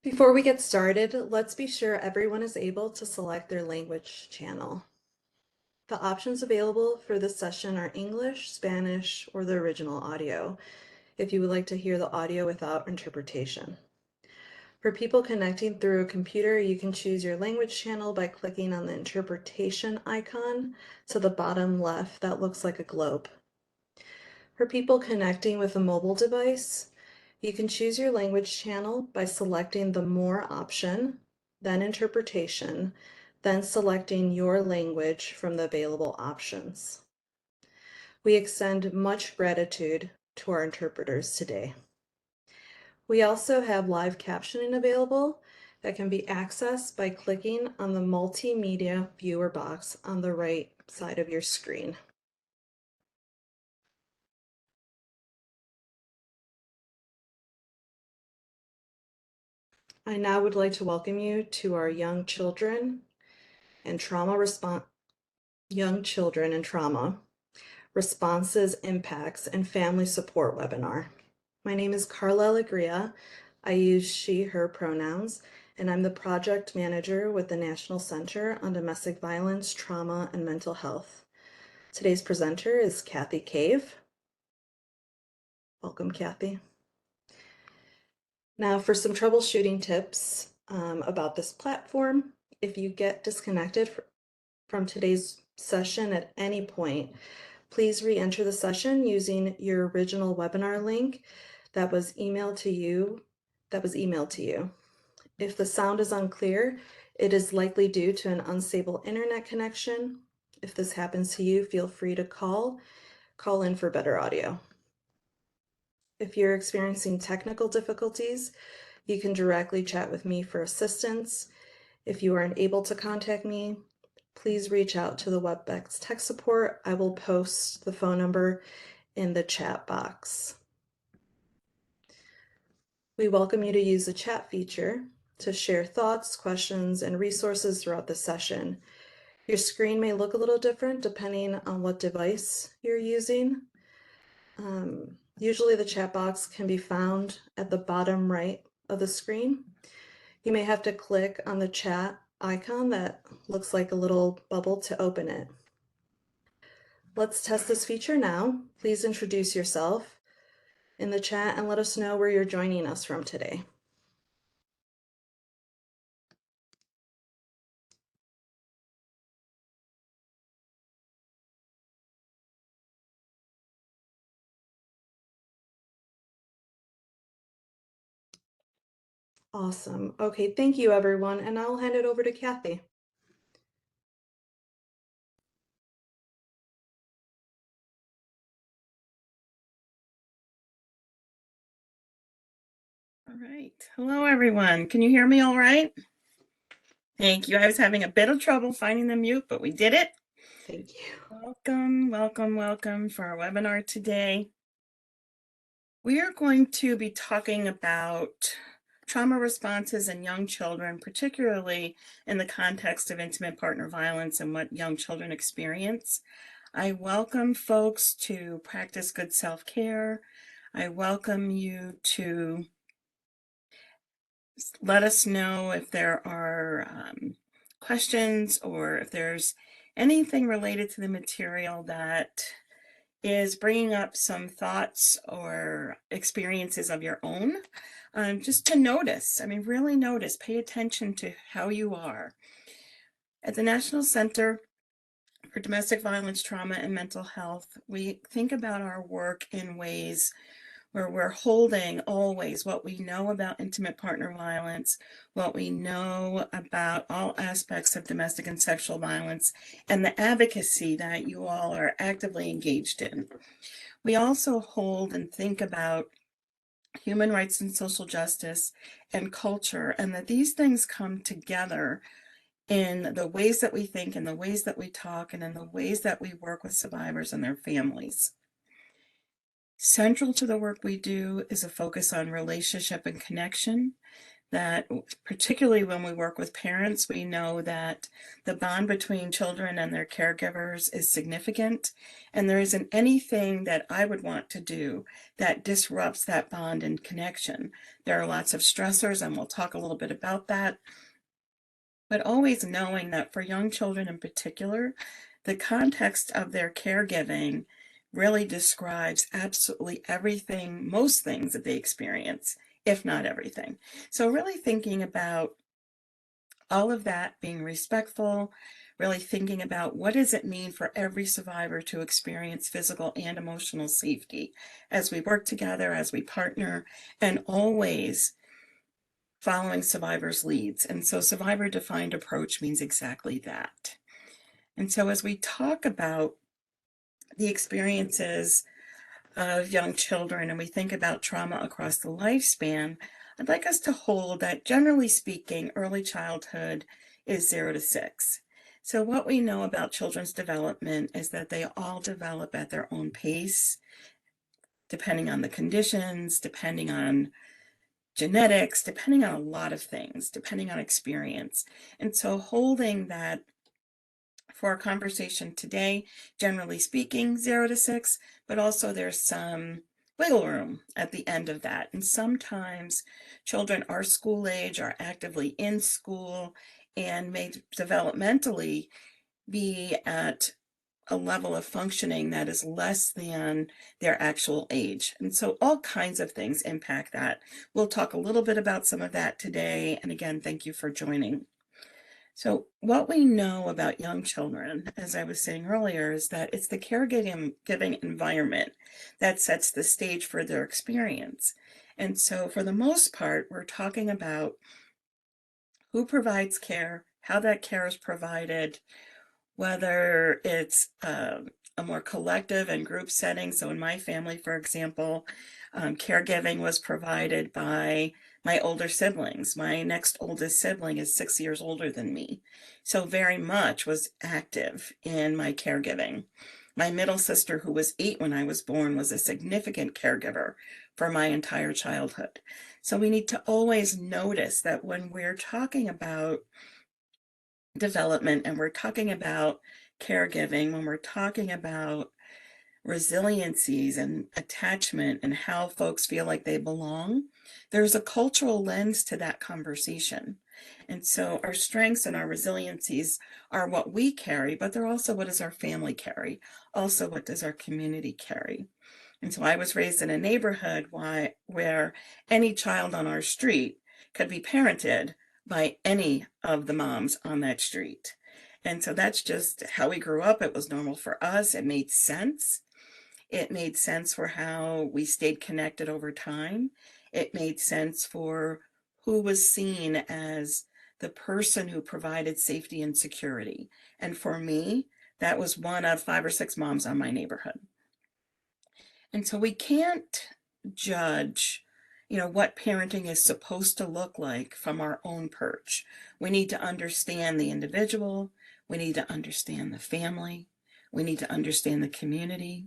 Before we get started, let's be sure everyone is able to select their language channel. The options available for this session are English, Spanish, or the original audio, if you would like to hear the audio without interpretation. For people connecting through a computer, you can choose your language channel by clicking on the interpretation icon to the bottom left that looks like a globe. For people connecting with a mobile device, you can choose your language channel by selecting the More option, then Interpretation, then selecting your language from the available options. We extend much gratitude to our interpreters today. We also have live captioning available that can be accessed by clicking on the multimedia viewer box on the right side of your screen. I now would like to welcome you to our Young Children and Trauma Responses, Impacts, and Family Support webinar. My name is Carla Alegria. I use she, her pronouns, and I'm the project manager with the National Center on Domestic Violence, Trauma, and Mental Health. Today's presenter is Kathy Cave. Welcome, Kathy. Now for some troubleshooting tips about this platform. If you get disconnected from today's session at any point, please re-enter the session using your original webinar link that was emailed to you. If the sound is unclear, it is likely due to an unstable internet connection. If this happens to you, feel free to call in for better audio. If you're experiencing technical difficulties, you can directly chat with me for assistance. If you are unable to contact me, please reach out to the WebEx tech support. I will post the phone number in the chat box. We welcome you to use the chat feature to share thoughts, questions, and resources throughout the session. Your screen may look a little different depending on what device you're using. Usually the chat box can be found at the bottom right of the screen. You may have to click on the chat icon that looks like a little bubble to open it. Let's test this feature now. Please introduce yourself in the chat and let us know where you're joining us from today. Awesome. Okay, thank you everyone, and I'll hand it over to Kathy. All right. Hello, everyone. Can you hear me all right? Thank you. I was having a bit of trouble finding the mute, but we did it. Thank you. Welcome, welcome, welcome for our webinar today. We are going to be talking about trauma responses in young children, particularly in the context of intimate partner violence and what young children experience. I welcome folks to practice good self-care. I welcome you to let us know if there are questions or if there's anything related to the material that is bringing up some thoughts or experiences of your own. Just to notice, really notice, pay attention to how you are. At the National Center for Domestic Violence, Trauma, and Mental Health, we think about our work in ways where we're holding always what we know about intimate partner violence, what we know about all aspects of domestic and sexual violence, and the advocacy that you all are actively engaged in. We also hold and think about human rights and social justice and culture, and that these things come together in the ways that we think, in the ways that we talk, and in the ways that we work with survivors and their families. Central to the work we do is a focus on relationship and connection. that particularly when we work with parents, we know that the bond between children and their caregivers is significant, and there isn't anything that I would want to do that disrupts that bond and connection. There are lots of stressors, and we'll talk a little bit about that, but always knowing that for young children in particular, the context of their caregiving really describes absolutely everything, most things that they experience, if not everything. So really thinking about all of that, being respectful, really thinking about what does it mean for every survivor to experience physical and emotional safety as we work together, as we partner, and always following survivors' leads. And so survivor-defined approach means exactly that. And so as we talk about the experiences of young children and we think about trauma across the lifespan, I'd like us to hold that, generally speaking, early childhood is 0 to 6. So what we know about children's development is that they all develop at their own pace, depending on the conditions, depending on genetics, depending on a lot of things, depending on experience. And so holding that for our conversation today, generally speaking, 0 to 6, but also there's some wiggle room at the end of that. And sometimes children are school age, are actively in school, and may developmentally be at a level of functioning that is less than their actual age. And so all kinds of things impact that. We'll talk a little bit about some of that today. And again, thank you for joining. So what we know about young children, as I was saying earlier, is that it's the caregiving environment that sets the stage for their experience. And so for the most part, we're talking about who provides care, how that care is provided, whether it's a more collective and group setting. So in my family, for example, caregiving was provided by my older siblings. My next oldest sibling is 6 years older than me, so very much was active in my caregiving. My middle sister, who was 8 when I was born, was a significant caregiver for my entire childhood. So we need to always notice that when we're talking about development and we're talking about caregiving, when we're talking about resiliencies and attachment and how folks feel like they belong, there's a cultural lens to that conversation. And so our strengths and our resiliencies are what we carry, but they're also what does our family carry? Also, what does our community carry? And so I was raised in a neighborhood where any child on our street could be parented by any of the moms on that street. And so that's just how we grew up. It was normal for us. It made sense. It made sense for how we stayed connected over time. It made sense for who was seen as the person who provided safety and security. And for me, that was one of 5 or 6 moms on my neighborhood. And so we can't judge, what parenting is supposed to look like from our own perch. We need to understand the individual. We need to understand the family. We need to understand the community.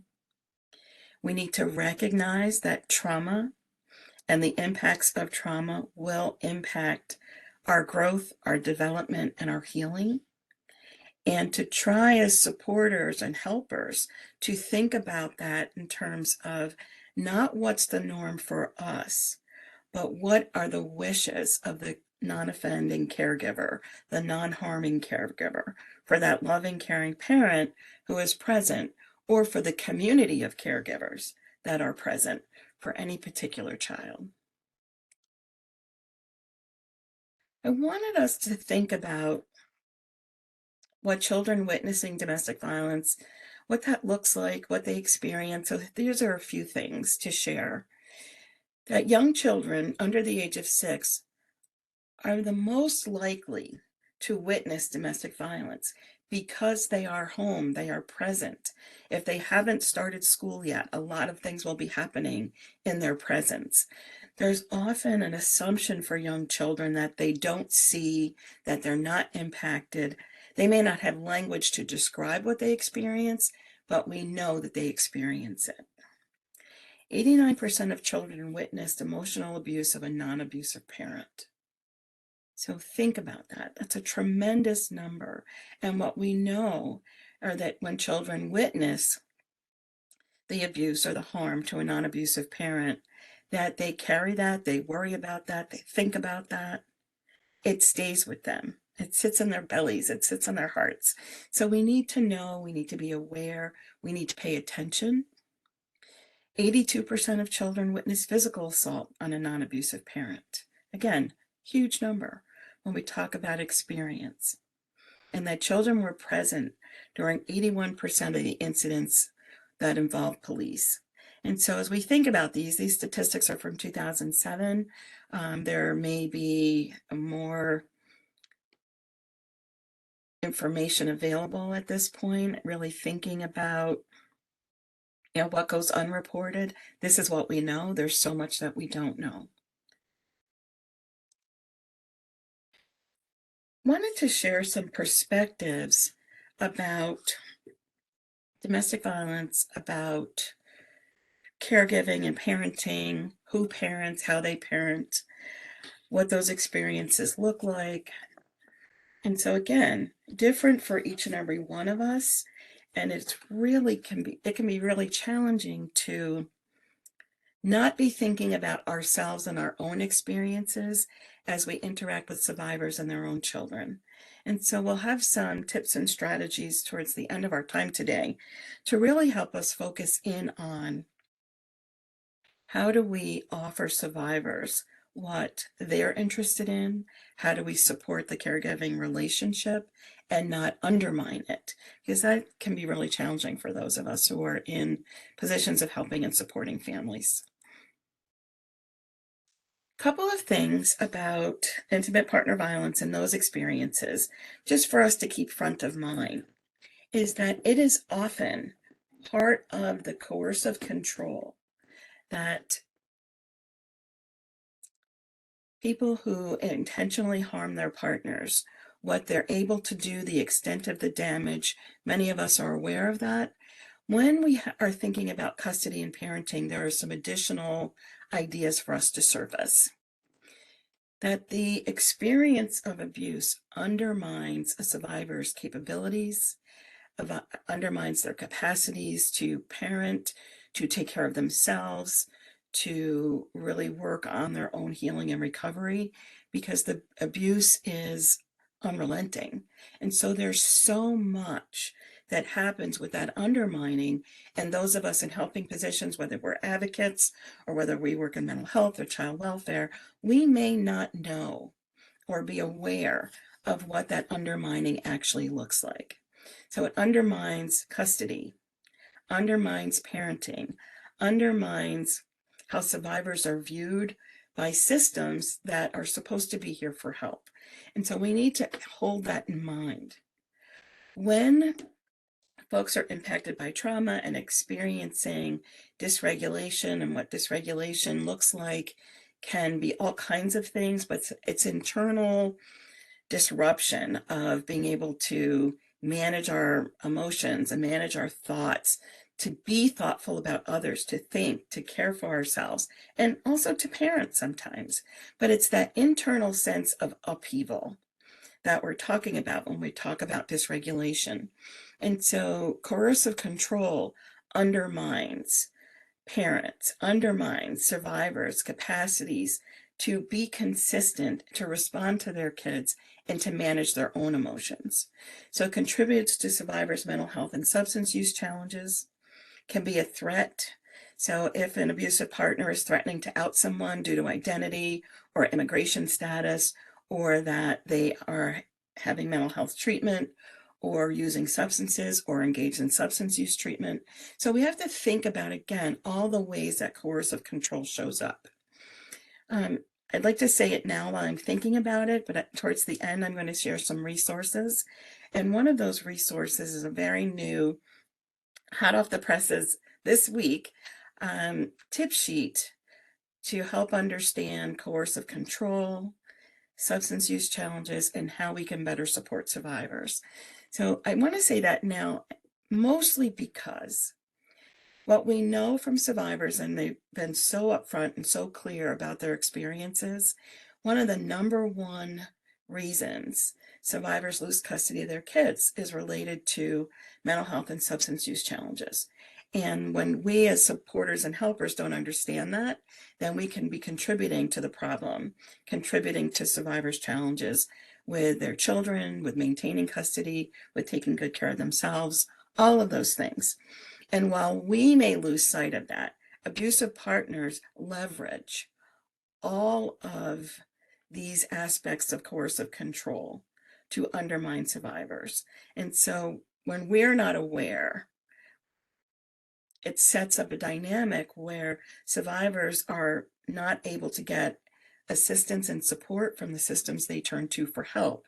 We need to recognize that trauma and the impacts of trauma will impact our growth, our development, and our healing. And to try as supporters and helpers to think about that in terms of not what's the norm for us, but what are the wishes of the non-offending caregiver, the non-harming caregiver, for that loving, caring parent who is present, or for the community of caregivers that are present for any particular child. I wanted us to think about what children witnessing domestic violence, what that looks like, what they experience. So these are a few things to share. That young children under the age of 6 are the most likely to witness domestic violence because they are home, they are present. If they haven't started school yet, a lot of things will be happening in their presence. There's often an assumption for young children that they don't see, that they're not impacted. They may not have language to describe what they experience, but we know that they experience it. 89% of children witnessed emotional abuse of a non-abusive parent. So think about that. That's a tremendous number. And what we know are that when children witness the abuse or the harm to a non-abusive parent, that they carry that, they worry about that, they think about that. It stays with them. It sits in their bellies, it sits in their hearts. So we need to know, we need to be aware, we need to pay attention. 82% of children witness physical assault on a non-abusive parent. Again, huge number when we talk about experience. And that children were present during 81% of the incidents that involved police. And so as we think about these statistics are from 2007. There may be more information available at this point, really thinking about what goes unreported. This is what we know. There's so much that we don't know. Wanted to share some perspectives about domestic violence, about caregiving and parenting, who parents, how they parent, what those experiences look like. And so again, different for each and every one of us. And it can be really challenging to not be thinking about ourselves and our own experiences as we interact with survivors and their own children. And so we'll have some tips and strategies towards the end of our time today to really help us focus in on how do we offer survivors what they're interested in? How do we support the caregiving relationship and not undermine it? Because that can be really challenging for those of us who are in positions of helping and supporting families. Couple of things about intimate partner violence and those experiences, just for us to keep front of mind, is that it is often part of the coercive control that people who intentionally harm their partners, what they're able to do, the extent of the damage, many of us are aware of that. When we are thinking about custody and parenting, there are some additional ideas for us to surface. That the experience of abuse undermines a survivor's capabilities, undermines their capacities to parent, to take care of themselves, to really work on their own healing and recovery, because the abuse is unrelenting. And so there's so much that happens with that undermining. And those of us in helping positions, whether we're advocates or whether we work in mental health or child welfare, we may not know or be aware of what that undermining actually looks like. So it undermines custody, undermines parenting, undermines how survivors are viewed by systems that are supposed to be here for help. And so we need to hold that in mind. When folks are impacted by trauma and experiencing dysregulation, and what dysregulation looks like can be all kinds of things, but it's internal disruption of being able to manage our emotions and manage our thoughts, to be thoughtful about others, to think, to care for ourselves, and also to parent sometimes. But it's that internal sense of upheaval that we're talking about when we talk about dysregulation. And so coercive control undermines parents, undermines survivors' capacities to be consistent, to respond to their kids, and to manage their own emotions. So it contributes to survivors' mental health and substance use challenges, can be a threat. So if an abusive partner is threatening to out someone due to identity or immigration status, or that they are having mental health treatment or using substances or engaged in substance use treatment. So we have to think about, again, all the ways that coercive control shows up. I'd like to say it now while I'm thinking about it, but towards the end, I'm going to share some resources. And one of those resources is a very new, hot off the presses this week, tip sheet to help understand coercive control, substance use challenges, and how we can better support survivors. So I want to say that now, mostly because what we know from survivors, and they've been so upfront and so clear about their experiences, one of the number one reasons survivors lose custody of their kids is related to mental health and substance use challenges. And when we as supporters and helpers don't understand that, then we can be contributing to the problem, contributing to survivors' challenges with their children, with maintaining custody, with taking good care of themselves, all of those things. And while we may lose sight of that, abusive partners leverage all of these aspects of coercive control to undermine survivors. And so when we're not aware, it sets up a dynamic where survivors are not able to get assistance and support from the systems they turn to for help.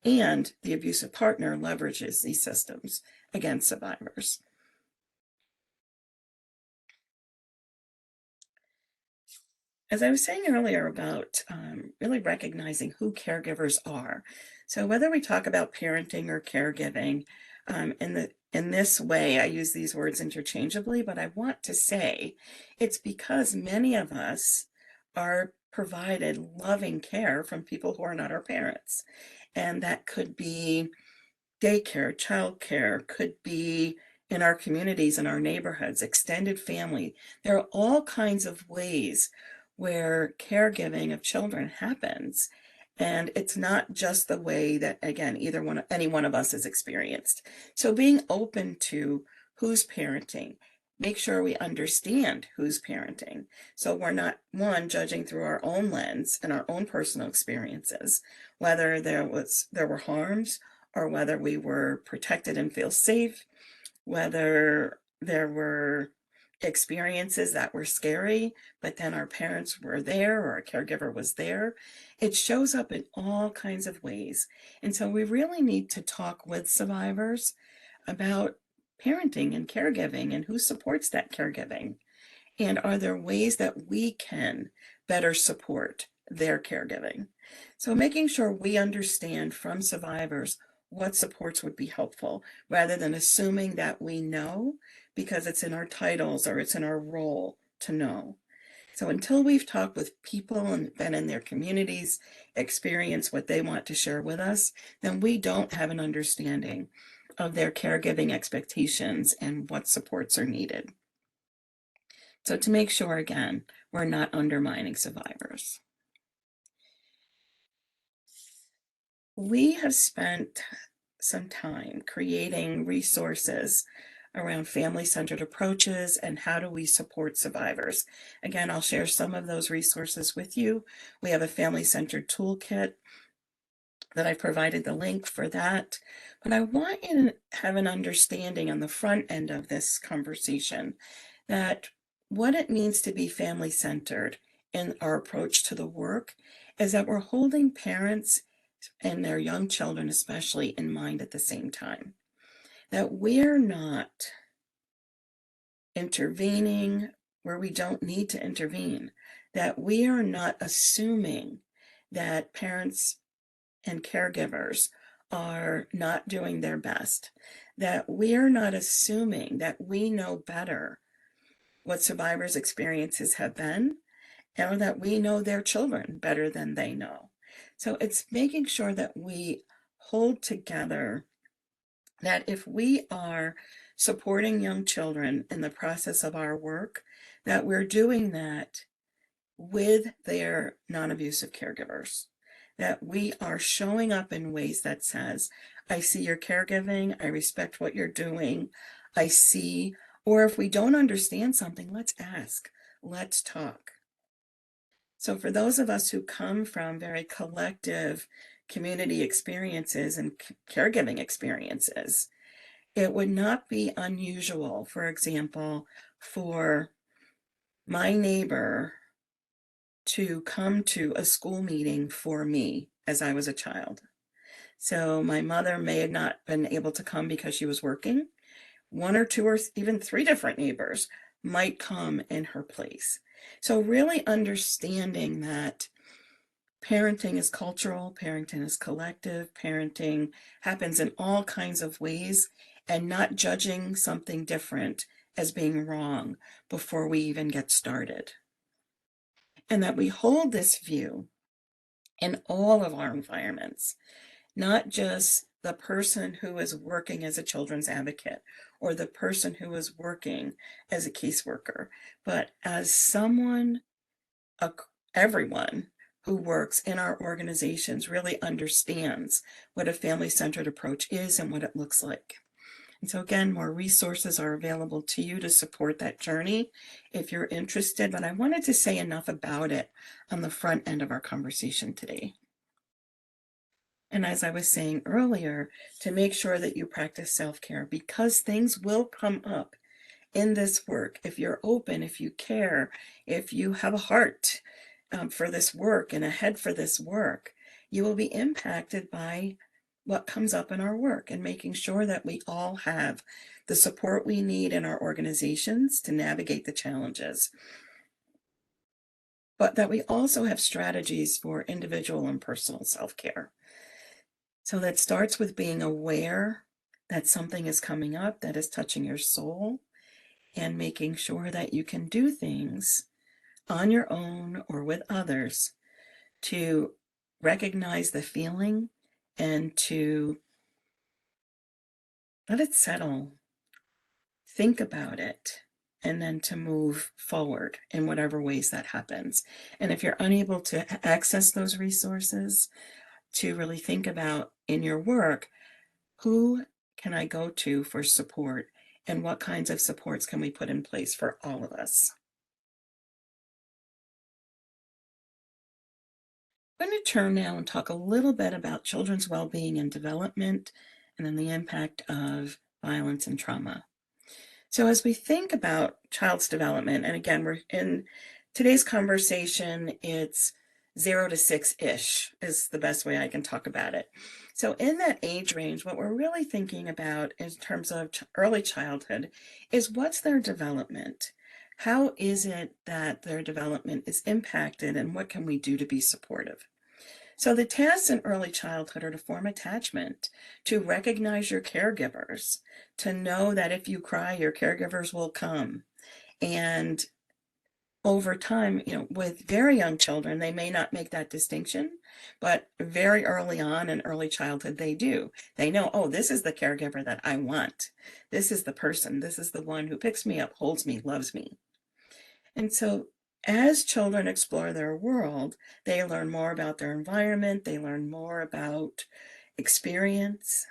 And the abusive partner leverages these systems against survivors. As I was saying earlier about really recognizing who caregivers are. So whether we talk about parenting or caregiving, in this way, I use these words interchangeably, but I want to say it's because many of us are provided loving care from people who are not our parents. And that could be daycare, childcare, could be in our communities, in our neighborhoods, extended family. There are all kinds of ways where caregiving of children happens. And it's not just the way that, again, any one of us has experienced. So being open to who's parenting, make sure we understand who's parenting. So we're not, one, judging through our own lens and our own personal experiences, whether there were harms or whether we were protected and feel safe, whether there were experiences that were scary, but then our parents were there or a caregiver was there. It shows up in all kinds of ways. And so we really need to talk with survivors about parenting and caregiving and who supports that caregiving. And are there ways that we can better support their caregiving? So making sure we understand from survivors what supports would be helpful, rather than assuming that we know because it's in our titles or it's in our role to know. So until we've talked with people and been in their communities, experienced what they want to share with us, then we don't have an understanding of their caregiving expectations and what supports are needed. So to make sure, again, we're not undermining survivors. We have spent some time creating resources around family-centered approaches and how do we support survivors. Again, I'll share some of those resources with you. We have a family-centered toolkit that I provided the link for that. But I want you to have an understanding on the front end of this conversation that what it means to be family-centered in our approach to the work is that we're holding parents and their young children especially in mind at the same time. That we're not intervening where we don't need to intervene. That we are not assuming that parents and caregivers are not doing their best. That we're not assuming that we know better what survivors' experiences have been, or that we know their children better than they know. So it's making sure that we hold together that if we are supporting young children in the process of our work, that we're doing that with their non-abusive caregivers, that we are showing up in ways that says, I see your caregiving, I respect what you're doing, I see, or if we don't understand something, let's ask, let's talk. So for those of us who come from very collective community experiences and caregiving experiences, it would not be unusual, for example, for my neighbor to come to a school meeting for me as I was a child. So my mother may have not been able to come because she was working. One or two or even three different neighbors might come in her place. So really understanding that parenting is cultural, parenting is collective, parenting happens in all kinds of ways, and not judging something different as being wrong before we even get started. And that we hold this view in all of our environments, not just the person who is working as a children's advocate or the person who is working as a caseworker, but as someone, everyone who works in our organizations really understands what a family-centered approach is and what it looks like. And so again, more resources are available to you to support that journey if you're interested, but I wanted to say enough about it on the front end of our conversation today. And as I was saying earlier, to make sure that you practice self-care, because things will come up in this work. If you're open, if you care, if you have a heart for this work and a head for this work, you will be impacted by what comes up in our work, and making sure that we all have the support we need in our organizations to navigate the challenges, but that we also have strategies for individual and personal self-care. So that starts with being aware that something is coming up that is touching your soul, and making sure that you can do things on your own or with others to recognize the feeling and to let it settle, think about it, and then to move forward in whatever ways that happens. And if you're unable to access those resources, to really think about in your work, who can I go to for support, and what kinds of supports can we put in place for all of us? I'm going to turn now and talk a little bit about children's well-being and development, and then the impact of violence and trauma. So as we think about child's development, and again, we're in today's conversation, it's 0 to 6-ish is the best way I can talk about it. So in that age range, what we're really thinking about in terms of early childhood is, what's their development? How is it that their development is impacted, and what can we do to be supportive? So the tasks in early childhood are to form attachment, to recognize your caregivers, to know that if you cry, your caregivers will come. And over time, with very young children, they may not make that distinction, but very early on in early childhood, they do. They know, oh, this is the caregiver that I want. This is the person. This is the one who picks me up, holds me, loves me. And so as children explore their world, they learn more about their environment, they learn more about experience.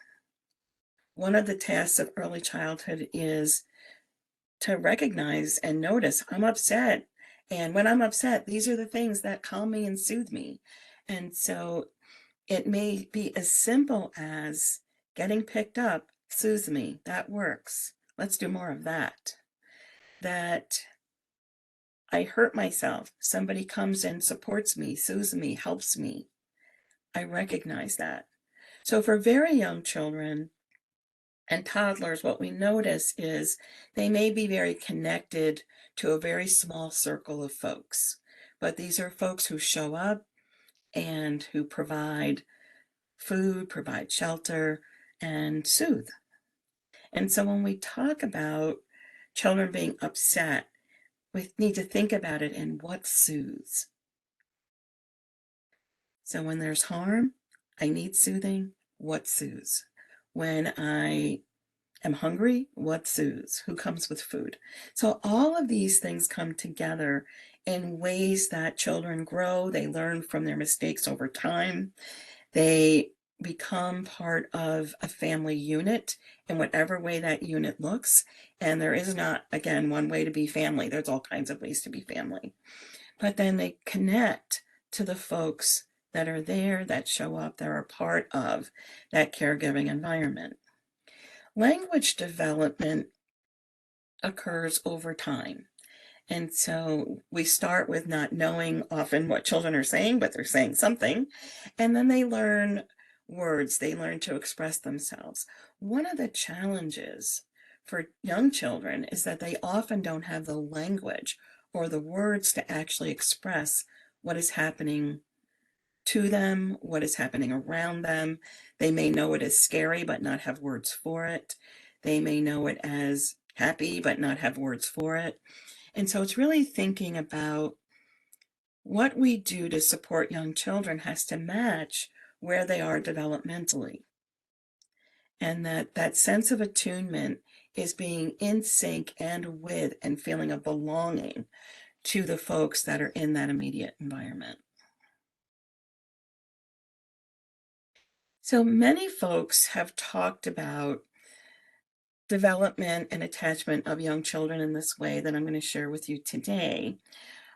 One of the tasks of early childhood is to recognize and notice, I'm upset. And when I'm upset, these are the things that calm me and soothe me. And so it may be as simple as getting picked up soothes me. That works. Let's do more of that. That I hurt myself. Somebody comes and supports me, soothes me, helps me. I recognize that. So for very young children and toddlers, what we notice is they may be very connected to a very small circle of folks. But these are folks who show up and who provide food, provide shelter, and soothe. And so when we talk about children being upset, we need to think about it in what soothes. So when there's harm, I need soothing. What soothes? When I am hungry, what soothes? Who comes with food? So all of these things come together in ways that children grow. They learn from their mistakes over time. They become part of a family unit in whatever way that unit looks. And there is not, again, one way to be family. There's all kinds of ways to be family. But then they connect to the folks that are there, that show up, that are part of that caregiving environment. Language development occurs over time. And so we start with not knowing often what children are saying, but they're saying something. And then they learn words, they learn to express themselves. One of the challenges for young children is that they often don't have the language or the words to actually express what is happening to them, what is happening around them. They may know it as scary, but not have words for it. They may know it as happy, but not have words for it. And so it's really thinking about what we do to support young children has to match where they are developmentally. And that sense of attunement is being in sync and with and feeling a belonging to the folks that are in that immediate environment. So many folks have talked about development and attachment of young children in this way that I'm going to share with you today.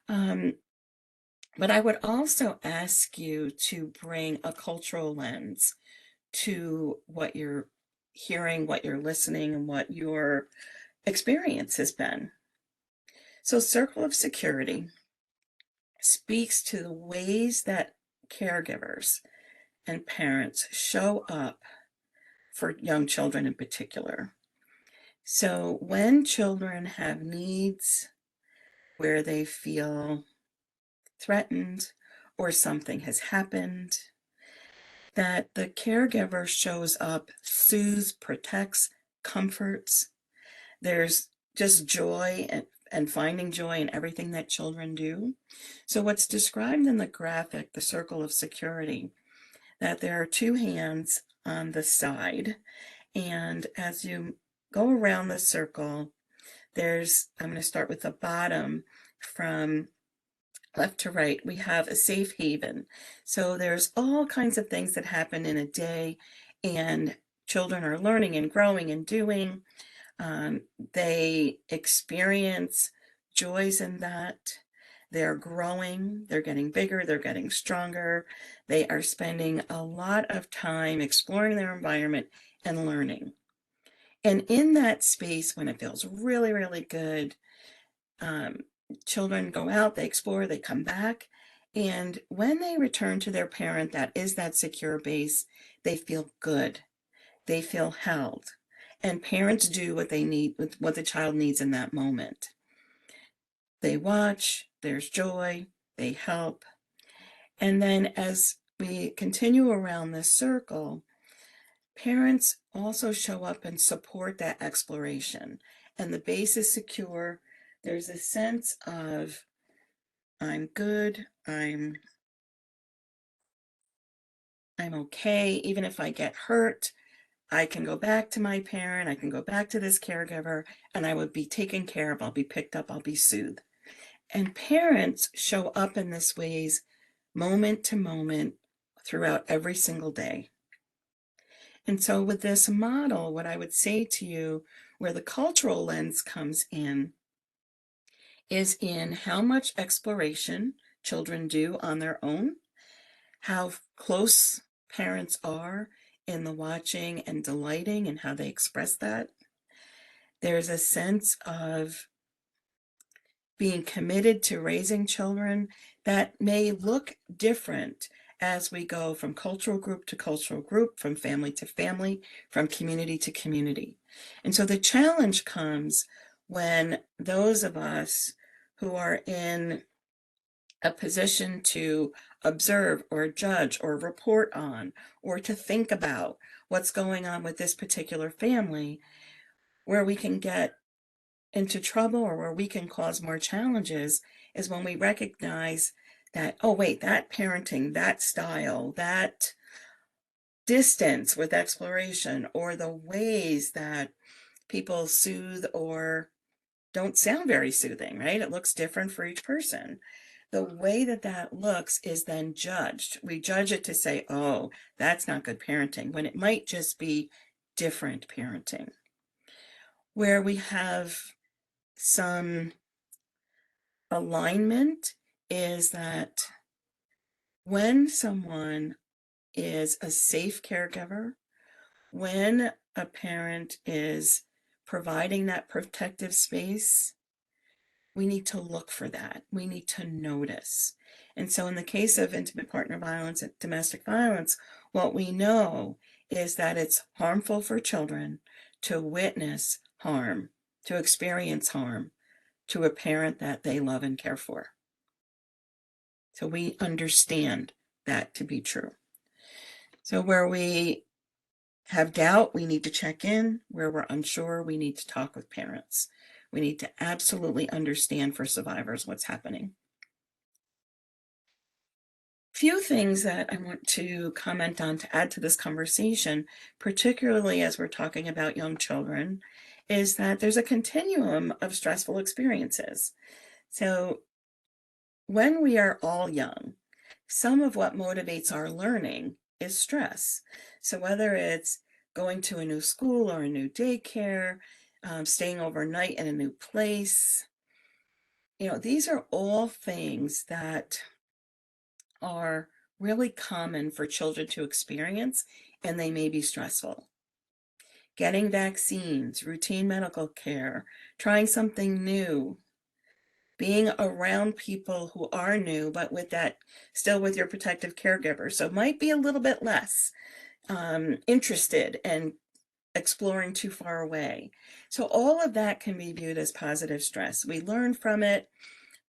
But I would also ask you to bring a cultural lens to what you're hearing, what you're listening, and what your experience has been. So, circle of security speaks to the ways that caregivers and parents show up for young children in particular. So, when children have needs where they feel threatened or something has happened, that the caregiver shows up, soothes, protects, comforts. There's just joy and finding joy in everything that children do. So what's described in the graphic, the circle of security, that there are two hands on the side, and as you go around the circle, I'm going to start with the bottom from left to right. We have a safe haven. So there's all kinds of things that happen in a day, and children are learning and growing and doing. They experience joys in that. They're growing, they're getting bigger, they're getting stronger. They are spending a lot of time exploring their environment and learning. And in that space, when it feels really, really good, children go out, they explore, they come back. And when they return to their parent, that is that secure base, they feel good. They feel held. And parents do what they need, what the child needs in that moment. They watch, there's joy, they help. And then as we continue around this circle, parents also show up and support that exploration. And the base is secure. There's a sense of, I'm good, I'm okay. Even if I get hurt, I can go back to my parent, I can go back to this caregiver, and I would be taken care of, I'll be picked up, I'll be soothed. And parents show up in this ways moment to moment throughout every single day. And so with this model, what I would say to you, where the cultural lens comes in, is in how much exploration children do on their own, how close parents are in the watching and delighting and how they express that. There's a sense of being committed to raising children that may look different as we go from cultural group to cultural group, from family to family, from community to community. And so the challenge comes when those of us who are in a position to observe or judge or report on or to think about what's going on with this particular family, where we can get into trouble or where we can cause more challenges is when we recognize that, oh, wait, that parenting, that style, that distance with exploration, or the ways that people soothe or don't sound very soothing, right? It looks different for each person. The way that that looks is then judged. We judge it to say, oh, that's not good parenting, when it might just be different parenting. Where we have some alignment is that when someone is a safe caregiver, when a parent is providing that protective space, we need to look for that. We need to notice. And so in the case of intimate partner violence and domestic violence, what we know is that it's harmful for children to witness harm, to experience harm to a parent that they love and care for. So we understand that to be true. So where we have doubt, we need to check in. Where we're unsure, we need to talk with parents. We need to absolutely understand for survivors what's happening. few things that I want to comment on to add to this conversation, particularly as we're talking about young children, is that there's a continuum of stressful experiences. So when we are all young, some of what motivates our learning is stress. So whether it's going to a new school or a new daycare, staying overnight in a new place, these are all things that are really common for children to experience, and they may be stressful. Getting vaccines, routine medical care, trying something new, being around people who are new, but still with your protective caregiver. So might be a little bit less interested in exploring too far away. So all of that can be viewed as positive stress. We learn from it.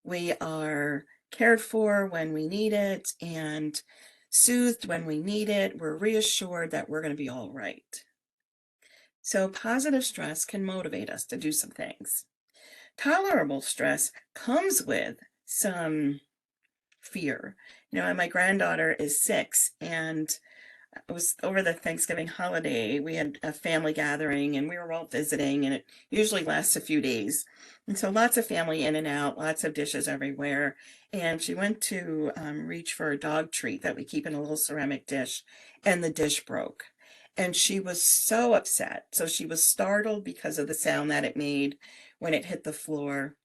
We are cared for when we need it and soothed when we need it. We're reassured that we're going to be all right. So positive stress can motivate us to do some things. Tolerable stress comes with some fear. My granddaughter is 6, and it was over the Thanksgiving holiday. We had a family gathering and we were all visiting, and it usually lasts a few days. And so lots of family in and out, lots of dishes everywhere. And she went to reach for a dog treat that we keep in a little ceramic dish, and the dish broke. And she was so upset. So she was startled because of the sound that it made when it hit the floor.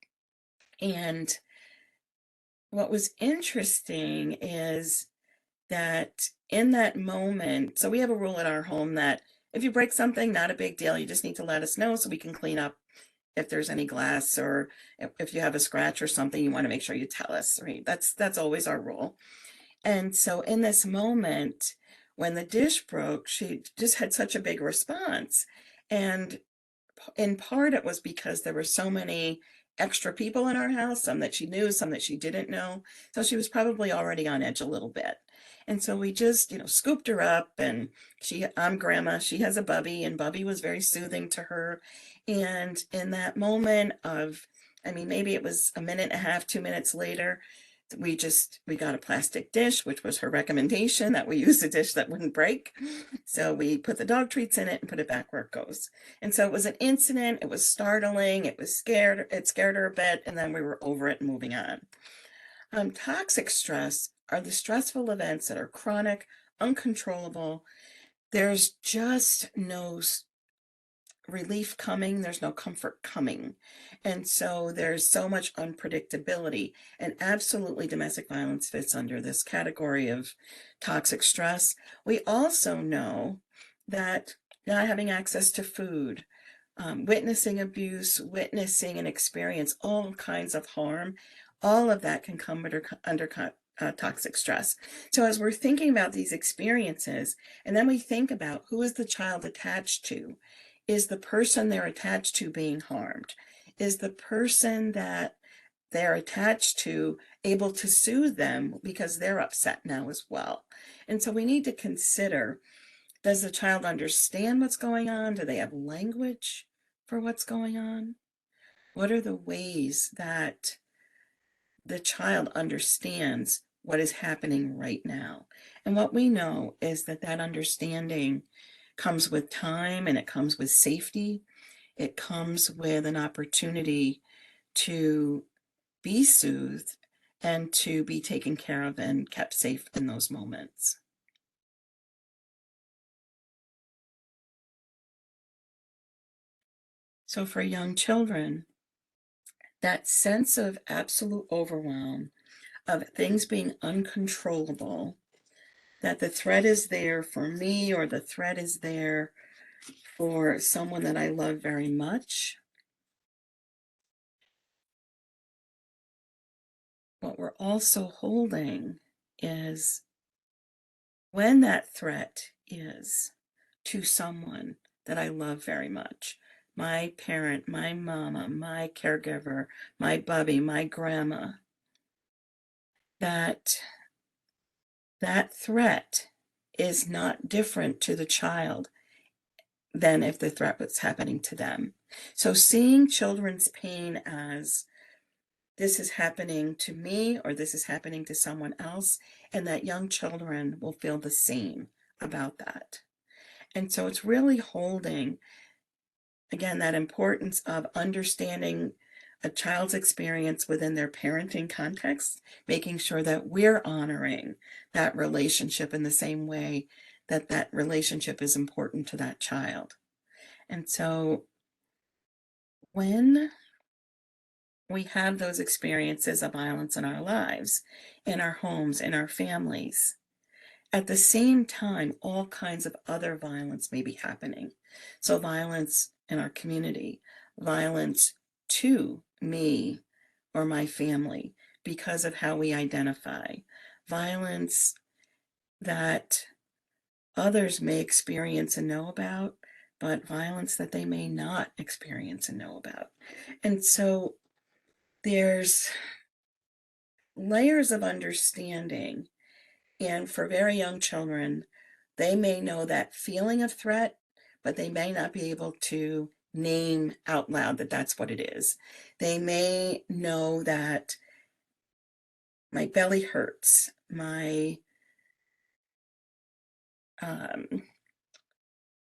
And what was interesting is that in that moment, so we have a rule in our home that if you break something, not a big deal. You just need to let us know so we can clean up if there's any glass, or if you have a scratch or something, you want to make sure you tell us, right? That's always our rule. And so in this moment, when the dish broke, she just had such a big response. And in part, it was because there were so many extra people in our house, some that she knew, some that she didn't know. So she was probably already on edge a little bit. And so we just, scooped her up, and I'm grandma, she has a Bubby, and Bubby was very soothing to her. And in that moment of, maybe it was a minute and a half, 2 minutes later, we got a plastic dish, which was her recommendation, that we use a dish that wouldn't break. So we put the dog treats in it and put it back where it goes. And so it was an incident. It was startling. It scared her a bit, and then we were over it and moving on. Toxic stress are the stressful events that are chronic, uncontrollable. There's just no relief coming. There's no comfort coming. And so there's so much unpredictability, and absolutely domestic violence fits under this category of toxic stress. We also know that not having access to food, witnessing abuse, witnessing and experience all kinds of harm, all of that can come under toxic stress. So as we're thinking about these experiences, and then we think about who is the child attached to, is the person they're attached to being harmed? Is the person that they're attached to able to soothe them because they're upset now as well? And so we need to consider, does the child understand what's going on? Do they have language for what's going on? What are the ways that the child understands what is happening right now? And what we know is that understanding comes with time, and it comes with safety. It comes with an opportunity to be soothed and to be taken care of and kept safe in those moments. So for young children, that sense of absolute overwhelm, of things being uncontrollable, that the threat is there for me, or the threat is there for someone that I love very much. What we're also holding is when that threat is to someone that I love very much, my parent, my mama, my caregiver, my Bubby, my grandma, that threat is not different to the child than if the threat was happening to them. So seeing children's pain as this is happening to me or this is happening to someone else, and that young children will feel the same about that. And so it's really holding, again, that importance of understanding a child's experience within their parenting context, making sure that we're honoring that relationship in the same way that that relationship is important to that child. And so when we have those experiences of violence in our lives, in our homes, in our families, at the same time, all kinds of other violence may be happening. So violence in our community, violence to me or my family because of how we identify, violence that others may experience and know about, but violence that they may not experience and know about. And so there's layers of understanding. And for very young children, they may know that feeling of threat, but they may not be able to name out loud that that's what it is. They may know that my belly hurts, my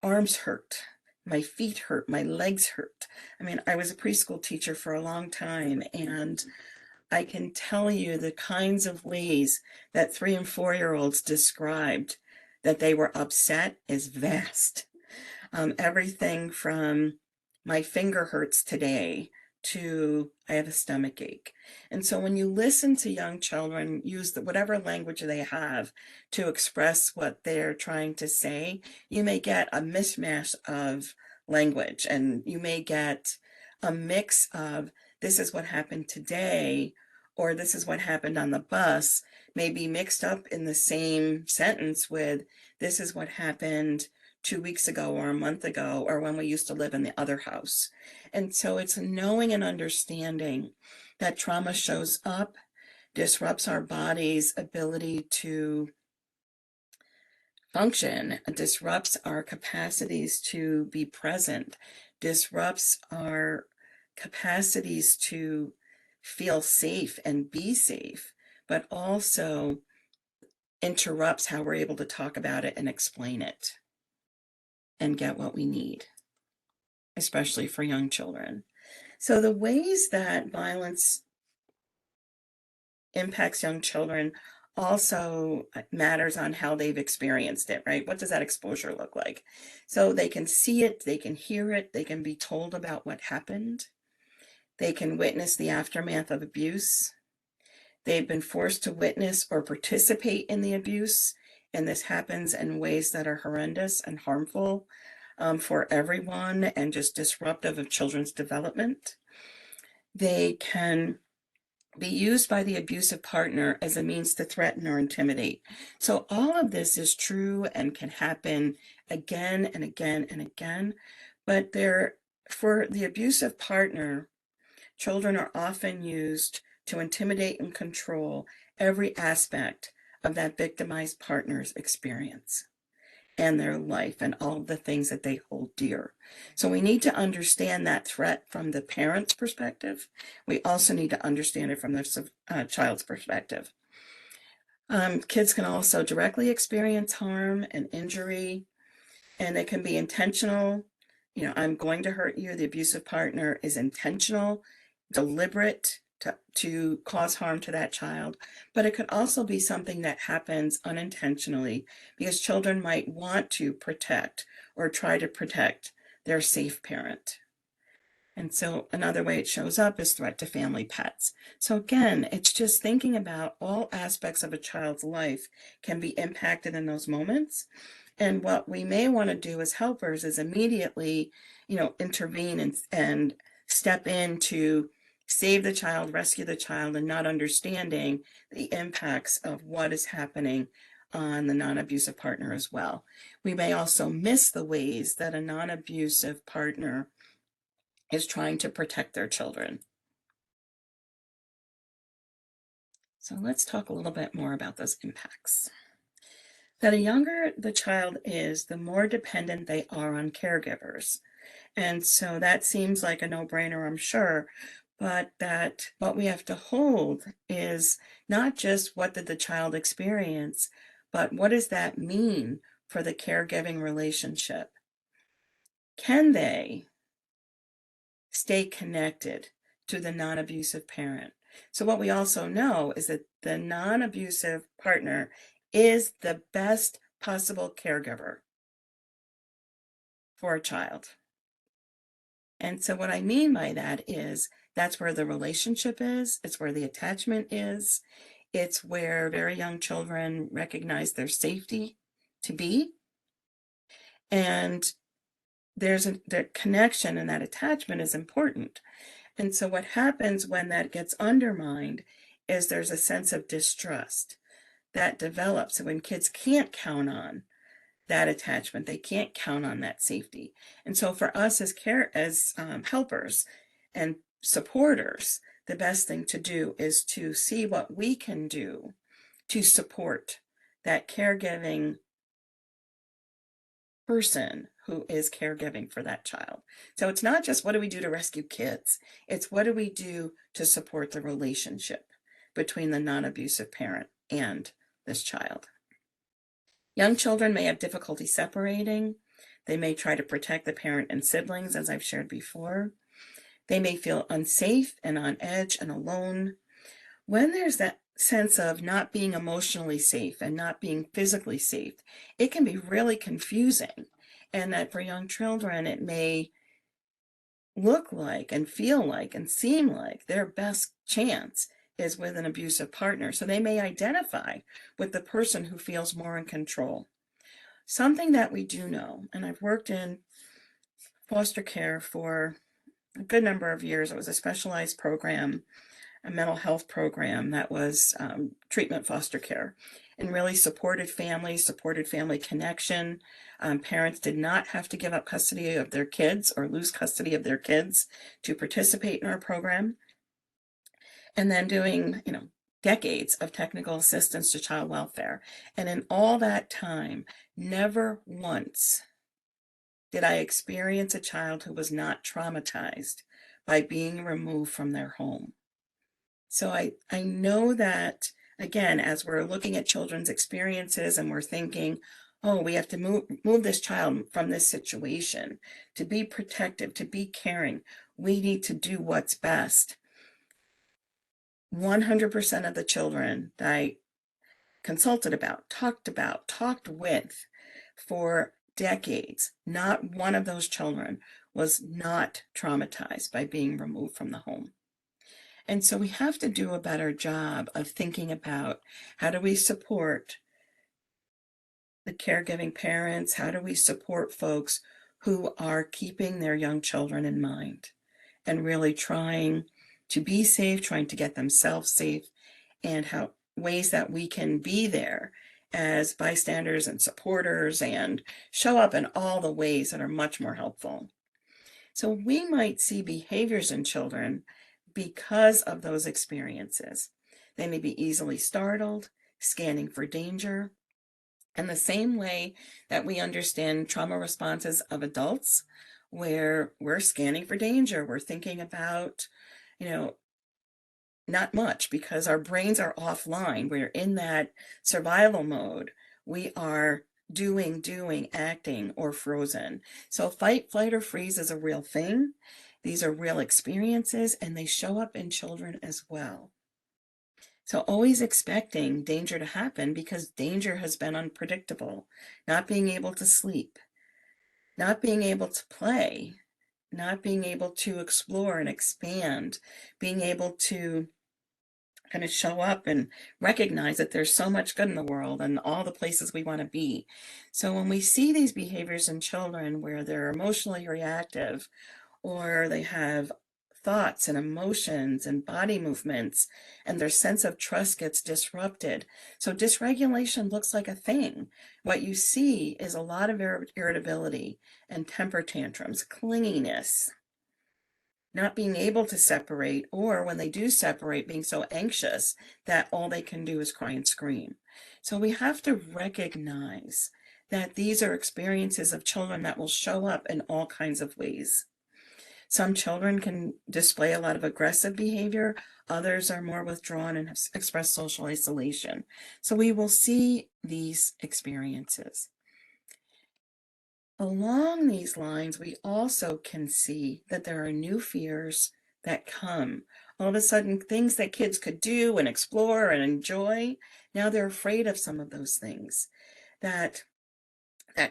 arms hurt, my feet hurt, my legs hurt. I mean, I was a preschool teacher for a long time, and I can tell you the kinds of ways that 3 and 4-year-olds described that they were upset is vast. Everything from my finger hurts today to I have a stomach ache. And so when you listen to young children use whatever language they have to express what they're trying to say, you may get a mishmash of language, and you may get a mix of this is what happened today or this is what happened on the bus may be mixed up in the same sentence with this is what happened 2 weeks ago or a month ago or when we used to live in the other house. And so it's knowing and understanding that trauma shows up, disrupts our body's ability to function, disrupts our capacities to be present, disrupts our capacities to feel safe and be safe, but also interrupts how we're able to talk about it and explain it and get what we need, especially for young children. So the ways that violence impacts young children also matters on how they've experienced it, right? What does that exposure look like? So they can see it, they can hear it, they can be told about what happened, they can witness the aftermath of abuse, they've been forced to witness or participate in the abuse, and this happens in ways that are horrendous and harmful for everyone and just disruptive of children's development. They can be used by the abusive partner as a means to threaten or intimidate. So all of this is true and can happen again and again and again, but for the abusive partner, children are often used to intimidate and control every aspect of that victimized partner's experience and their life and all the things that they hold dear. So we need to understand that threat from the parent's perspective. We also need to understand it from the child's perspective. Kids can also directly experience harm and injury, and it can be intentional. You know, I'm going to hurt you. The abusive partner is intentional, deliberate to cause harm to that child, but it could also be something that happens unintentionally because children might want to protect or try to protect their safe parent. And so another way it shows up is threat to family pets. So again, it's just thinking about all aspects of a child's life can be impacted in those moments. And what we may want to do as helpers is immediately, intervene and step in to save the child, rescue the child, and not understanding the impacts of what is happening on the non-abusive partner as well. We may also miss the ways that a non-abusive partner is trying to protect their children. So let's talk a little bit more about those impacts. That the younger the child is, the more dependent they are on caregivers. And so that seems like a no-brainer, I'm sure, but that what we have to hold is not just what did the child experience, but what does that mean for the caregiving relationship? Can they stay connected to the non-abusive parent? So what we also know is that the non-abusive partner is the best possible caregiver for a child. And so what I mean by that is that's where the relationship is, it's where the attachment is, it's where very young children recognize their safety to be. And the connection and that attachment is important. And so what happens when that gets undermined is there's a sense of distrust that develops. So when kids can't count on that attachment, they can't count on that safety. And so for us as helpers and supporters, the best thing to do is to see what we can do to support that caregiving person who is caregiving for that child. So it's not just what do we do to rescue kids, it's what do we do to support the relationship between the non-abusive parent and this child. Young children may have difficulty separating. They may try to protect the parent and siblings, as I've shared before. They may feel unsafe and on edge and alone. When there's that sense of not being emotionally safe and not being physically safe, it can be really confusing. And that for young children, it may look like and feel like and seem like their best chance is with an abusive partner. So they may identify with the person who feels more in control. Something that we do know, and I've worked in foster care for a good number of years. It was a specialized program, a mental health program that was treatment foster care, and really supported family connection. Parents did not have to give up custody of their kids or lose custody of their kids to participate in our program. And then doing, decades of technical assistance to child welfare. And in all that time, never once did I experience a child who was not traumatized by being removed from their home. So I know that, again, as we're looking at children's experiences and we're thinking, oh, we have to move this child from this situation, to be protective, to be caring, we need to do what's best. 100% of the children that I consulted about, talked with for decades, not one of those children was not traumatized by being removed from the home. And so we have to do a better job of thinking about how do we support the caregiving parents? How do we support folks who are keeping their young children in mind and really trying to be safe, trying to get themselves safe, and how ways that we can be there as bystanders and supporters and show up in all the ways that are much more helpful. So we might see behaviors in children because of those experiences. They may be easily startled, scanning for danger. And the same way that we understand trauma responses of adults, where we're scanning for danger, we're thinking about, not much because our brains are offline. We're in that survival mode. We are doing, acting, or frozen. So fight, flight, or freeze is a real thing. These are real experiences, and they show up in children as well. So always expecting danger to happen because danger has been unpredictable. Not being able to sleep, not being able to play, not being able to explore and expand, being able to kind of show up and recognize that there's so much good in the world and all the places we want to be. So when we see these behaviors in children where they're emotionally reactive, or they have thoughts and emotions and body movements, and their sense of trust gets disrupted. So dysregulation looks like a thing. What you see is a lot of irritability and temper tantrums, clinginess, not being able to separate, or when they do separate, being so anxious that all they can do is cry and scream. So we have to recognize that these are experiences of children that will show up in all kinds of ways. Some children can display a lot of aggressive behavior. Others are more withdrawn and express social isolation. So we will see these experiences. Along these lines, we also can see that there are new fears that come. All of a sudden, things that kids could do and explore and enjoy, now they're afraid of some of those things. That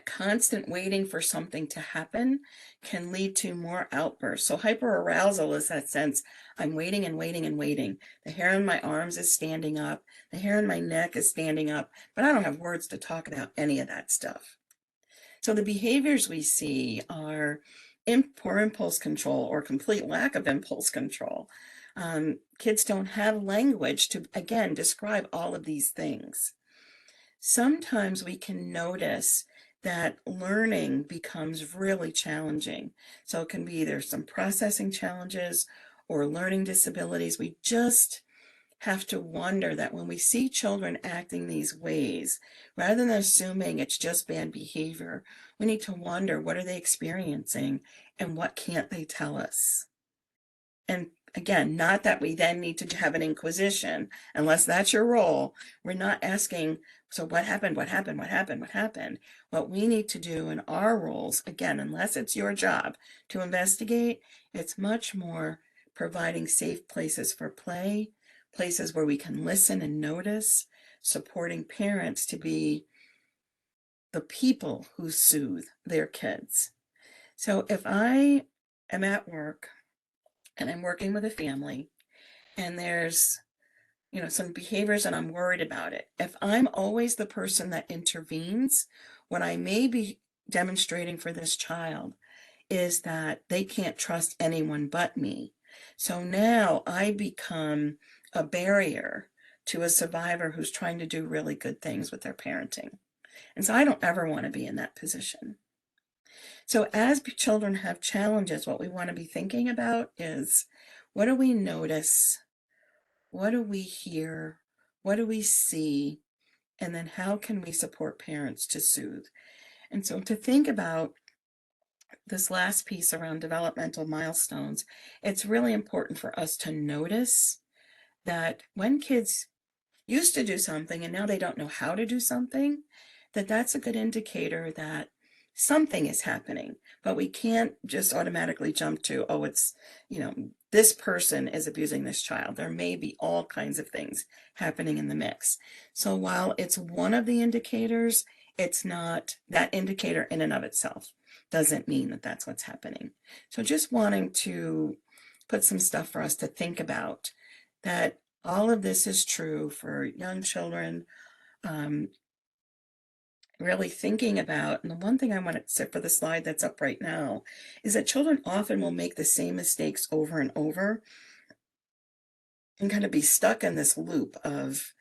constant waiting for something to happen can lead to more outbursts. So hyperarousal is that sense, I'm waiting and waiting and waiting. The hair on my arms is standing up. The hair on my neck is standing up, but I don't have words to talk about any of that stuff. So the behaviors we see are poor impulse control or complete lack of impulse control. Kids don't have language to, again, describe all of these things. Sometimes we can notice that learning becomes really challenging. So it can be either some processing challenges or learning disabilities. We just have to wonder that when we see children acting these ways, rather than assuming it's just bad behavior, we need to wonder, what are they experiencing and what can't they tell us? And again, not that we then need to have an inquisition, unless that's your role. We're not asking, so what happened, what happened, what happened, what happened? What we need to do in our roles, again, unless it's your job to investigate, it's much more providing safe places for play, places where we can listen and notice, supporting parents to be the people who soothe their kids. So if I am at work and I'm working with a family and there's some behaviors and I'm worried about it, if I'm always the person that intervenes, what I may be demonstrating for this child is that they can't trust anyone but me. So now I become a barrier to a survivor who's trying to do really good things with their parenting. And so I don't ever want to be in that position. So as children have challenges, what we want to be thinking about is, what do we notice? What do we hear? What do we see? And then how can we support parents to soothe? And so to think about this last piece around developmental milestones, it's really important for us to notice that when kids used to do something and now they don't know how to do something, that's a good indicator that something is happening. But we can't just automatically jump to, oh, it's, this person is abusing this child. There may be all kinds of things happening in the mix. So while it's one of the indicators, it's not that indicator in and of itself doesn't mean that that's what's happening. So just wanting to put some stuff for us to think about, that all of this is true for young children. Really thinking about, and the one thing I want to say for the slide that's up right now is that children often will make the same mistakes over and over and kind of be stuck in this loop of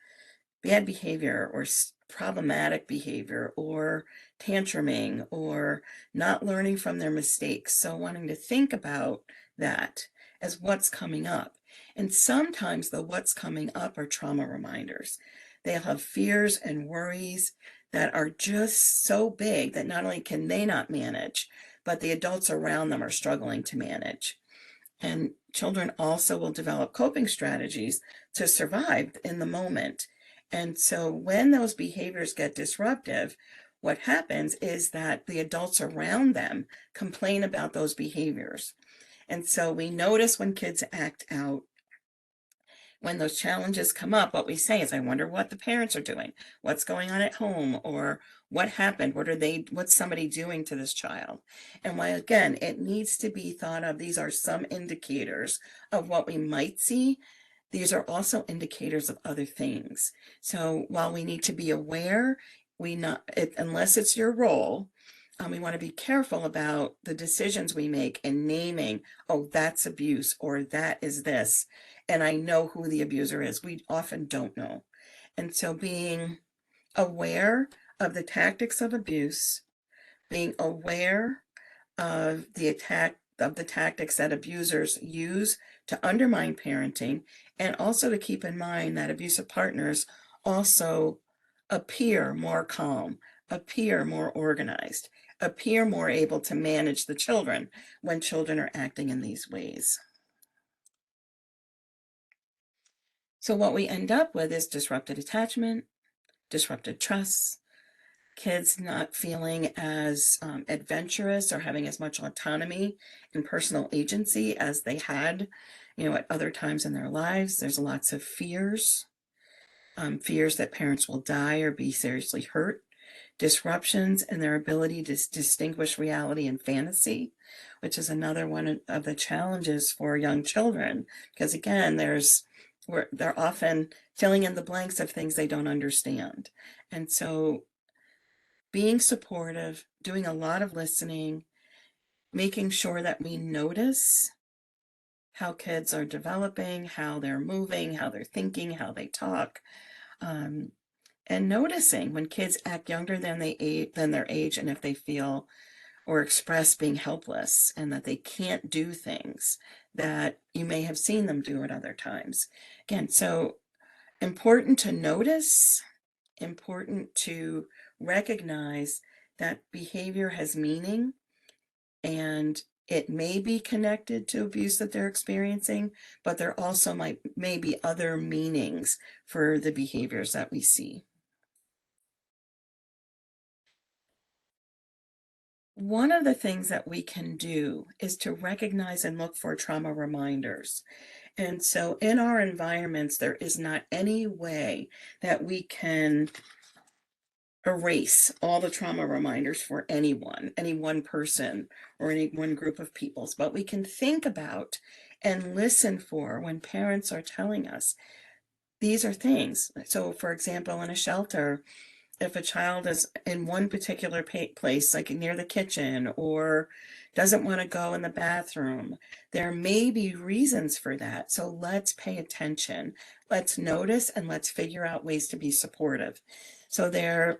bad behavior or problematic behavior or tantruming or not learning from their mistakes. So wanting to think about that as what's coming up. And sometimes the what's coming up are trauma reminders. They'll have fears and worries that are just so big that not only can they not manage, but the adults around them are struggling to manage. And children also will develop coping strategies to survive in the moment. And so when those behaviors get disruptive, what happens is that the adults around them complain about those behaviors. And so we notice when kids act out. When those challenges come up, what we say is, I wonder what the parents are doing, what's going on at home, or what happened, what's somebody doing to this child? And while, again, it needs to be thought of, these are some indicators of what we might see, these are also indicators of other things. So while we need to be aware, unless it's your role, we want to be careful about the decisions we make and naming, oh, that's abuse, or that is this, and I know who the abuser is. We often don't know. And so being aware of the tactics of abuse, being aware of the tactics that abusers use to undermine parenting, and also to keep in mind that abusive partners also appear more calm, appear more organized, appear more able to manage the children when children are acting in these ways. So what we end up with is disrupted attachment, disrupted trust, kids not feeling as adventurous or having as much autonomy and personal agency as they had, at other times in their lives. There's lots of fears, fears that parents will die or be seriously hurt, disruptions in their ability to distinguish reality and fantasy, which is another one of the challenges for young children, because again, they're often filling in the blanks of things they don't understand. And so being supportive, doing a lot of listening, making sure that we notice how kids are developing, how they're moving, how they're thinking, how they talk, and noticing when kids act younger than their age, and if they feel or express being helpless and that they can't do things that you may have seen them do at other times. Again, so important to notice, important to recognize that behavior has meaning, and it may be connected to abuse that they're experiencing, but there also may be other meanings for the behaviors that we see. One of the things that we can do is to recognize and look for trauma reminders. And so in our environments, there is not any way that we can erase all the trauma reminders for any one person or any one group of peoples, but we can think about and listen for when parents are telling us these are things. So for example, in a shelter, if a child is in one particular place, like near the kitchen, or doesn't want to go in the bathroom, there may be reasons for that. So let's pay attention, let's notice, and let's figure out ways to be supportive. So there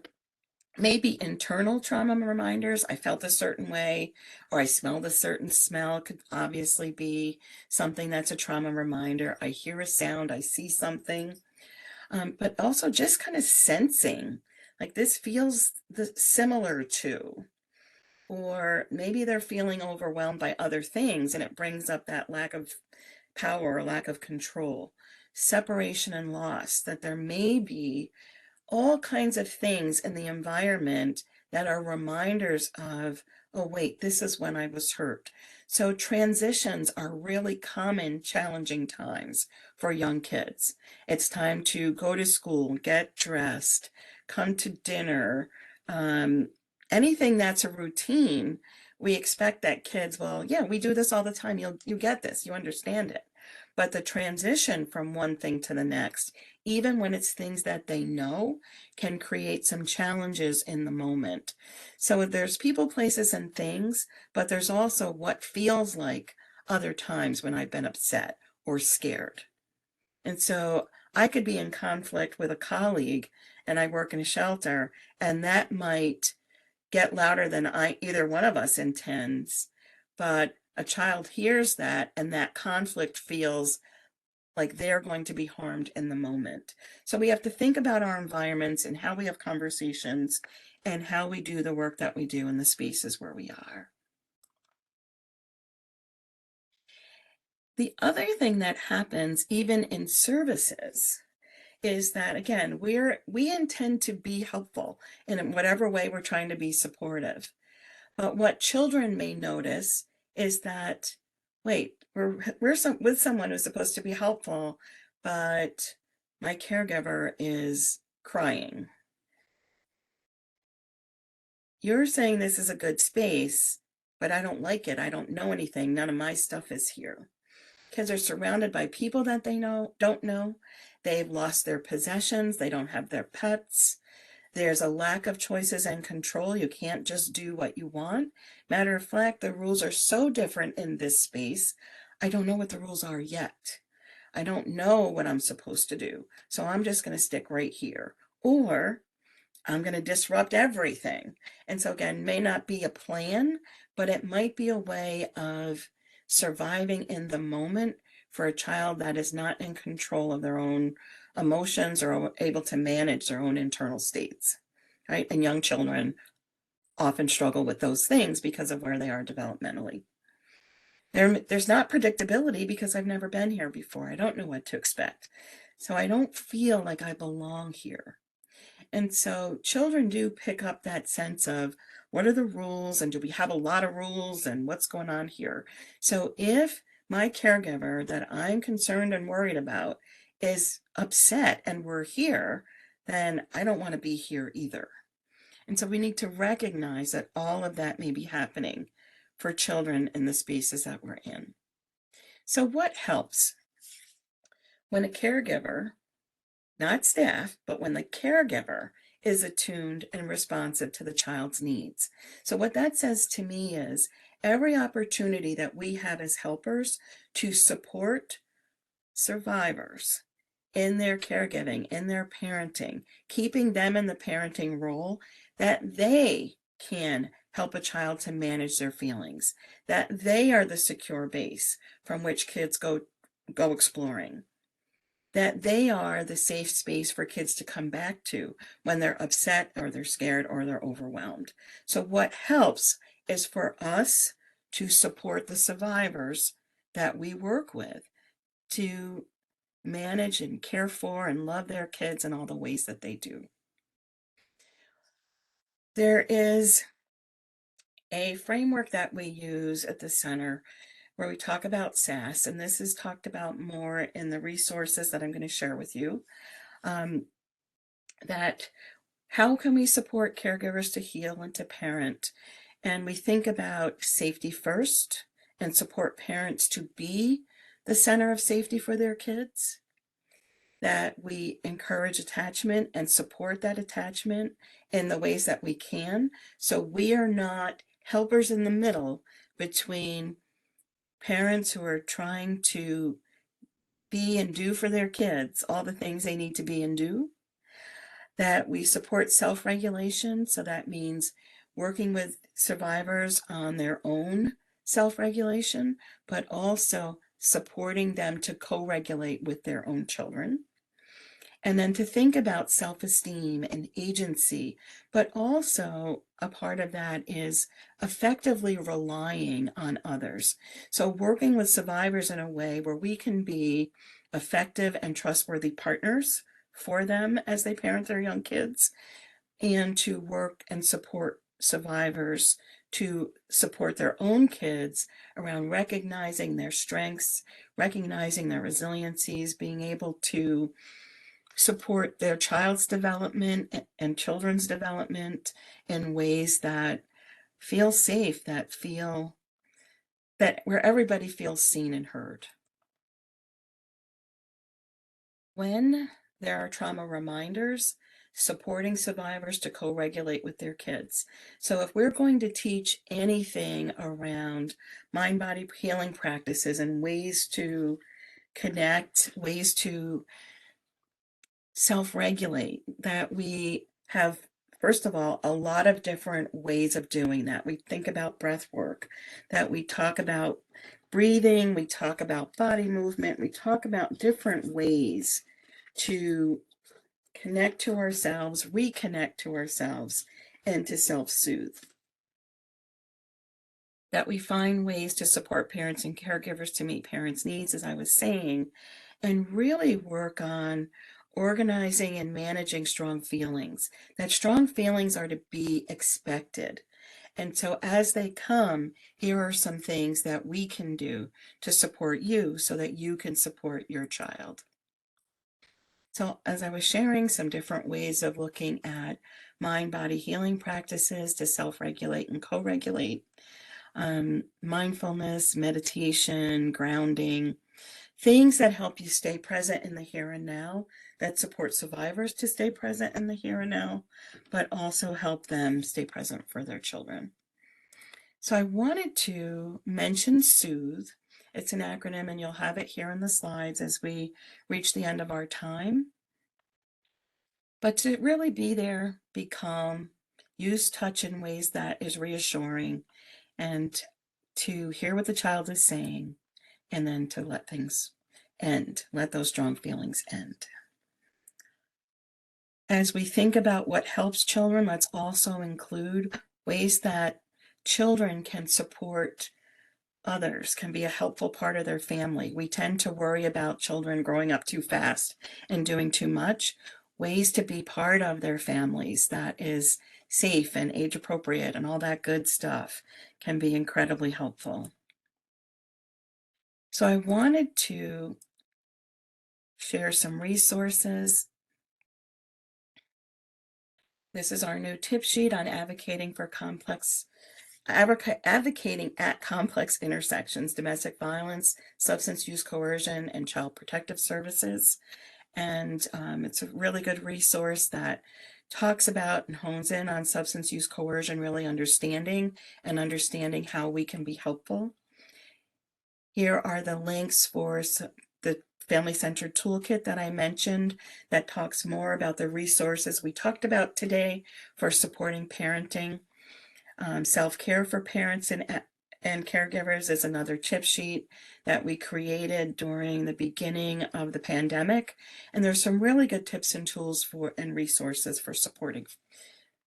may be internal trauma reminders. I felt a certain way, or I smelled a certain smell, could obviously be something that's a trauma reminder. I hear a sound, I see something. But also just kind of sensing, like this feels similar to, or maybe they're feeling overwhelmed by other things and it brings up that lack of power or lack of control, separation and loss, that there may be all kinds of things in the environment that are reminders of, oh, wait, this is when I was hurt. So transitions are really common, challenging times for young kids. It's time to go to school, get dressed, come to dinner, anything that's a routine. We expect that kids, well, yeah, we do this all the time. You get this, you understand it. But the transition from one thing to the next, even when it's things that they know, can create some challenges in the moment. So there's people, places, and things, but there's also what feels like other times when I've been upset or scared. And so I could be in conflict with a colleague and I work in a shelter, and that might get louder than either one of us intends, but a child hears that and that conflict feels like they're going to be harmed in the moment. So we have to think about our environments and how we have conversations and how we do the work that we do in the spaces where we are. The other thing that happens even in services is that, again, we intend to be helpful in whatever way we're trying to be supportive. But what children may notice is that, wait, we're with someone who's supposed to be helpful, but my caregiver is crying. You're saying this is a good space, but I don't like it. I don't know anything. None of my stuff is here. Kids are surrounded by people that they don't know. They've lost their possessions. They don't have their pets. There's a lack of choices and control. You can't just do what you want. Matter of fact, the rules are so different in this space. I don't know what the rules are yet. I don't know what I'm supposed to do. So I'm just going to stick right here. Or I'm going to disrupt everything. And so again, may not be a plan, but it might be a way of surviving in the moment for a child that is not in control of their own emotions or able to manage their own internal states, right? And young children often struggle with those things because of where they are developmentally. There's not predictability because I've never been here before. I don't know what to expect. So I don't feel like I belong here. And so children do pick up that sense of what are the rules and do we have a lot of rules and what's going on here? So if my caregiver that I'm concerned and worried about is upset and we're here, then I don't want to be here either. And so we need to recognize that all of that may be happening for children in the spaces that we're in. So what helps? When a caregiver, not staff, but when the caregiver is attuned and responsive to the child's needs. So what that says to me is every opportunity that we have as helpers to support survivors in their caregiving, in their parenting, keeping them in the parenting role, that they can help a child to manage their feelings, that they are the secure base from which kids go exploring, that they are the safe space for kids to come back to when they're upset or they're scared or they're overwhelmed. So what helps is for us to support the survivors that we work with to manage and care for and love their kids in all the ways that they do. There is a framework that we use at the center where we talk about SAS, and this is talked about more in the resources that I'm going to share with you, that how can we support caregivers to heal and to parent? And we think about safety first and support parents to be the center of safety for their kids, that we encourage attachment and support that attachment in the ways that we can. So we are not helpers in the middle between parents who are trying to be and do for their kids all the things they need to be and do, that we support self-regulation. So that means working with survivors on their own self-regulation, but also supporting them to co-regulate with their own children. And then to think about self-esteem and agency, but also a part of that is effectively relying on others. So working with survivors in a way where we can be effective and trustworthy partners for them as they parent their young kids, and to work and support survivors to support their own kids around recognizing their strengths, recognizing their resiliencies, being able to support their child's development and children's development in ways that feel safe, that where everybody feels seen and heard. When there are trauma reminders, supporting survivors to co-regulate with their kids. So if we're going to teach anything around mind-body healing practices and ways to connect, ways to self-regulate, that we have, first of all, a lot of different ways of doing that. We think about breath work, that we talk about breathing, we talk about body movement, we talk about different ways to connect to ourselves, reconnect to ourselves, and to self-soothe. That we find ways to support parents and caregivers to meet parents' needs, as I was saying, and really work on organizing and managing strong feelings. That strong feelings are to be expected. And so as they come, here are some things that we can do to support you so that you can support your child. So as I was sharing some different ways of looking at mind-body healing practices to self-regulate and co-regulate, mindfulness, meditation, grounding, things that help you stay present in the here and now, that support survivors to stay present in the here and now, but also help them stay present for their children. So I wanted to mention SOOTHE. It's an acronym, and you'll have it here in the slides as we reach the end of our time. But to really be there, be calm, use touch in ways that is reassuring, and to hear what the child is saying, and then to let things end, let those strong feelings end. As we think about what helps children, let's also include ways that children can support others, can be a helpful part of their family. We tend to worry about children growing up too fast and doing too much. Ways to be part of their families that is safe and age appropriate and all that good stuff can be incredibly helpful. So I wanted to share some resources. This is our new tip sheet on advocating at complex intersections, domestic violence, substance use coercion, and child protective services. And it's a really good resource that talks about and hones in on substance use coercion, really understanding how we can be helpful. Here are the links for the family-centered toolkit that I mentioned that talks more about the resources we talked about today for supporting parenting. Self-care for parents and caregivers is another tip sheet that we created during the beginning of the pandemic. And there's some really good tips and tools and resources for supporting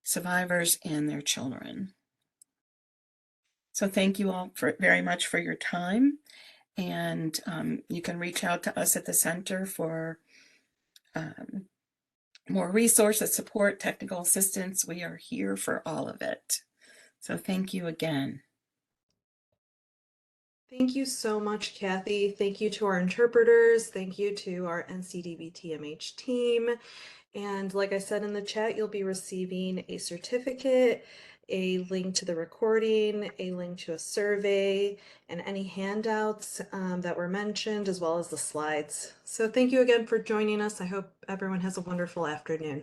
survivors and their children. So thank you all very much for your time. And you can reach out to us at the center for more resources, support, technical assistance. We are here for all of it. So thank you again. Thank you so much, Kathy. Thank you to our interpreters. Thank you to our NCDVTMH team. And like I said in the chat, you'll be receiving a certificate, a link to the recording, a link to a survey, and any handouts that were mentioned, as well as the slides. So thank you again for joining us. I hope everyone has a wonderful afternoon.